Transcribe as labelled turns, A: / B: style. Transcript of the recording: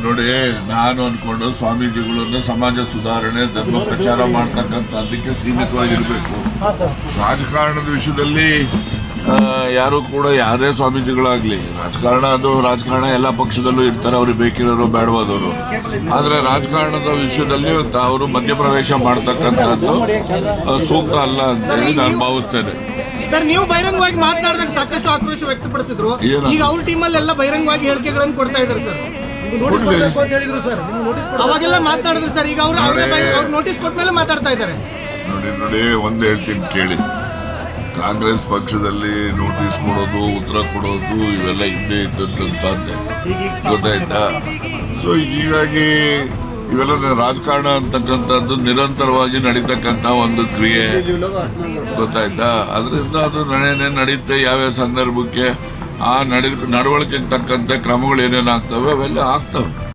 A: ನೋಡಿ, ನಾನು ಅನ್ಕೊಂಡು ಸ್ವಾಮೀಜಿಗಳನ್ನು ಸಮಾಜ ಸುಧಾರಣೆ ಧರ್ಮ ಪ್ರಚಾರ ಮಾಡ್ತಕ್ಕಂಥದ್ದಕ್ಕೆ ಸೀಮಿತವಾಗಿರ್ಬೇಕು. ರಾಜಕಾರಣದ ವಿಷಯದಲ್ಲಿ ಯಾರು ಕೂಡ ಯಾವುದೇ ಸ್ವಾಮೀಜಿಗಳಾಗ್ಲಿ, ರಾಜಕಾರಣ ಎಲ್ಲ ಪಕ್ಷದಲ್ಲೂ ಇರ್ತಾರೆ, ಅವ್ರಿಗೆ ಬೇಕಿರೋರು ಬೇಡವಾದವರು. ಆದ್ರೆ ರಾಜಕಾರಣದ ವಿಷಯದಲ್ಲಿ ಅವರು ಮಧ್ಯಪ್ರವೇಶ ಮಾಡ್ತಕ್ಕಂಥದ್ದು ಸೂಕ್ತ ಅಲ್ಲ ಅಂತ ಹೇಳಿ ನಾನು ಭಾವಿಸ್ತೇನೆ.
B: ಸರ್, ನೀವು ಬಹಿರಂಗವಾಗಿ ಮಾತನಾಡಿದಾಗ ಸಾಕಷ್ಟು ಆಕ್ರೋಶ ವ್ಯಕ್ತಪಡಿಸಿದ್ರು. ಈಗ ಅವ್ರ ಟೀಮಲ್ಲಿ ಎಲ್ಲ ಬಹಿರಂಗವಾಗಿ ಹೇಳಿಕೆಗಳನ್ನು ಕೊಡ್ತಾ ಇದ್ದಾರೆ ಸರ್. ಅವಾಗೆಲ್ಲ ಮಾತನಾಡಿದ್ರು ಸರ್, ಈಗ ಅವ್ರು ನೋಟಿಸ್ ಕೊಟ್ಟ ಮೇಲೆ ಮಾತಾಡ್ತಾ ಇದ್ದಾರೆ.
A: ನೋಡಿ, ಒಂದ್ ಹೇಳ್ತೀನಿ ಕೇಳಿ. ಕಾಂಗ್ರೆಸ್ ಪಕ್ಷದಲ್ಲಿ ನೋಟಿಸ್ ಕೊಡೋದು, ಉತ್ತರ ಕೊಡೋದು ಇವೆಲ್ಲ ಇದ್ದೇ ಇದ್ದಂತಾದ್ದೆ, ಗೊತ್ತಾಯ್ತಾ? ಸೊ ಹೀಗಾಗಿ ಇವೆಲ್ಲ ರಾಜಕಾರಣ ಅಂತಕ್ಕಂಥದ್ದು ನಿರಂತರವಾಗಿ ನಡೀತಕ್ಕಂಥ ಒಂದು ಕ್ರಿಯೆ, ಗೊತ್ತಾಯ್ತಾ? ಅದರಿಂದ ಅದು ನಡೆಯುತ್ತೆ. ಯಾವ್ಯಾವ ಸಂದರ್ಭಕ್ಕೆ ಆ ನಡವಳಿಕೆಗೆ ತಕ್ಕಂತೆ ಕ್ರಮಗಳು ಏನೇನು ಆಗ್ತವೆ ಅವೆಲ್ಲ ಆಗ್ತವೆ.